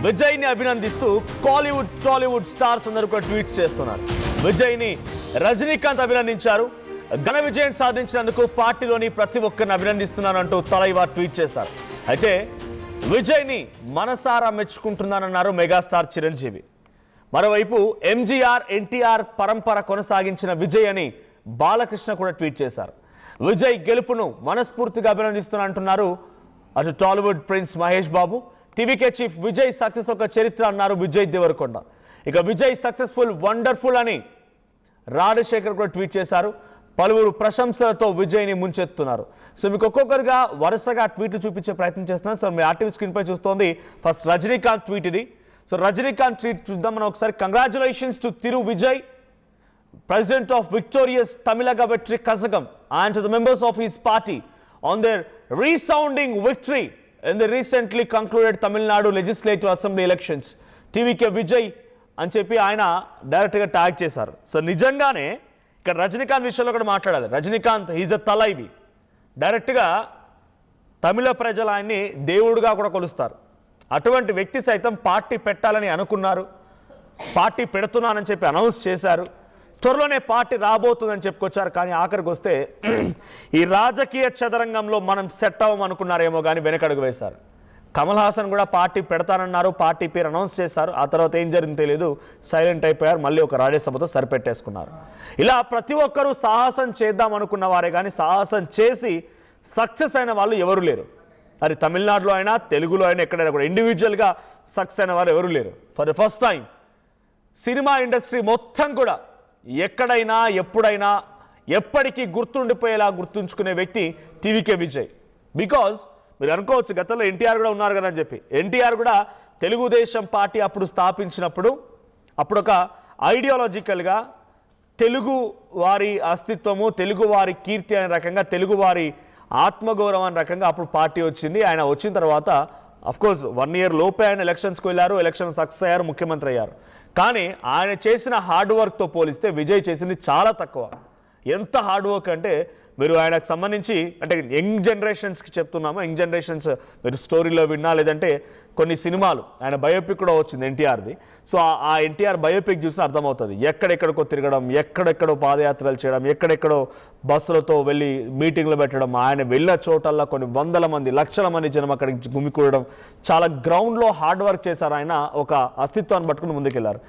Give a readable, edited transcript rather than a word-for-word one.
విజయ్ని అభినందిస్తూ కాలీవుడ్ టాలీవుడ్ స్టార్స్ అందరూ కూడా ట్వీట్స్ చేస్తున్నారు. విజయ్ని రజనీకాంత్ అభినందించారు. ఘన విజయం సాధించినందుకు పార్టీలోని ప్రతి ఒక్కరిని అభినందిస్తున్నానంటూ తలైవా ట్వీట్ చేశారు. అయితే విజయ్ని మనసారా మెచ్చుకుంటున్నానన్నారు మెగాస్టార్ చిరంజీవి. మరోవైపు ఎంజీఆర్ ఎన్టీఆర్ పరంపర కొనసాగించిన విజయ్ అని బాలకృష్ణ కూడా ట్వీట్ చేశారు. విజయ్ గెలుపును మనస్ఫూర్తిగా అభినందిస్తున్నంటున్నారు అటు Tollywood prince Mahesh Babu. TVK chief Vijay success ఒక చరిత్ర అన్నారు విజయ్ దేవరకొండ. ఇక విజయ్ సక్సెస్ఫుల్ వండర్ఫుల్ అని రాజశేఖర్ కూడా ట్వీట్ చేశారు. పలువురు ప్రశంసలతో విజయ్ని ముంచెత్తున్నారు. సో మీకు ఒక్కొక్కరుగా వరుసగా ట్వీట్లు చూపించే ప్రయత్నం చేస్తున్నాను. సో మీ ఆర్టీవీ స్క్రీన్ పై చూస్తోంది ఫస్ట్ రజనీకాంత్ ట్వీట్ ఇది. సో రజనీకాంత్ ట్వీట్ చూద్దాం మనం ఒకసారి. Congratulations to Thiru Vijay, president of victorious Tamilaga Vetri Kazagam, and to the members of his party on their resounding victory in the recently concluded Tamil Nadu Legislative Assembly elections. TVK Vijay అని చెప్పి ఆయన డైరెక్ట్గా tag చేశారు. So నిజంగానే ఇక్కడ రజనీకాంత్ విషయంలో కూడా మాట్లాడాలి. Rajinikanth is a Thalaivi. డైరెక్ట్గా తమిళ ప్రజలు ఆయన్ని దేవుడుగా కూడా కొలుస్తారు. అటువంటి వ్యక్తి సైతం పార్టీ పెట్టాలని అనుకున్నారు, పార్టీ పెడుతున్నానని చెప్పి అనౌన్స్ చేశారు, త్వరలోనే పార్టీ రాబోతుందని చెప్పుకొచ్చారు. కానీ ఆఖరికి వస్తే ఈ రాజకీయ చదరంగంలో మనం సెట్ అవ్వమనుకున్నారేమో కానీ వెనకడుగు వేశారు. కమల్ హాసన్ కూడా పార్టీ పెడతానన్నారు, పార్టీ పేరు అనౌన్స్ చేశారు. ఆ తర్వాత ఏం జరిగిందో తెలియదు, సైలెంట్ అయిపోయారు. మళ్ళీ ఒక రాజ్యసభతో సరిపెట్టేసుకున్నారు. ఇలా ప్రతి ఒక్కరూ సాహసం చేద్దాం అనుకున్న వారే కానీ సాహసం చేసి సక్సెస్ అయిన వాళ్ళు ఎవరు లేరు. అది తమిళనాడులో అయినా తెలుగులో అయినా ఎక్కడైనా కూడా ఇండివిజువల్గా సక్సెస్ అయిన వారు ఎవరు లేరు. For the first time cinema industry మొత్తం కూడా ఎక్కడైనా ఎప్పుడైనా ఎప్పటికీ గుర్తుండిపోయేలా గుర్తుంచుకునే వ్యక్తి టీవీకే విజయ్. బికాజ్ మీరు అనుకోవచ్చు గతంలో ఎన్టీఆర్ కూడా ఉన్నారు కదా అని చెప్పి. ఎన్టీఆర్ కూడా తెలుగుదేశం పార్టీ అప్పుడు స్థాపించినప్పుడు అప్పుడు ఒక ఐడియాలజికల్గా తెలుగు వారి అస్తిత్వము, తెలుగు వారి కీర్తి అనే రకంగా, తెలుగు వారి ఆత్మగౌరవం అనే రకంగా అప్పుడు పార్టీ వచ్చింది. ఆయన వచ్చిన తర్వాత అఫ్కోర్స్ 1 year లోపే ఆయన ఎలక్షన్స్కి వెళ్ళారు, ఎలక్షన్ సక్సెస్ అయ్యారు, ముఖ్యమంత్రి అయ్యారు. కానీ ఆయన చేసిన హార్డ్ వర్క్తో పోలిస్తే విజయ్ చేసింది చాలా తక్కువ. ఎంత హార్డ్ వర్క్ అంటే మీరు ఆయనకు సంబంధించి అంటే యంగ్ జనరేషన్స్కి చెప్తున్నాము. యంగ్ జనరేషన్స్ మీరు స్టోరీలో విన్నా, లేదంటే కొన్ని సినిమాలు ఆయన బయోపిక్ కూడా వచ్చింది ఎన్టీఆర్ది. సో ఆ ఎన్టీఆర్ బయోపిక్ చూసి అర్థమవుతుంది. ఎక్కడెక్కడికో తిరగడం, ఎక్కడెక్కడో పాదయాత్రలు చేయడం, ఎక్కడెక్కడో బస్సులతో వెళ్ళి మీటింగ్లు పెట్టడం, ఆయన వెళ్ళిన చోటల్లో కొన్ని వందల మంది, లక్షల మంది జనం అక్కడికి గుమికూడడం, చాలా గ్రౌండ్లో హార్డ్ వర్క్ చేశారు. ఆయన ఒక అస్తిత్వాన్ని పట్టుకుని ముందుకెళ్లారు.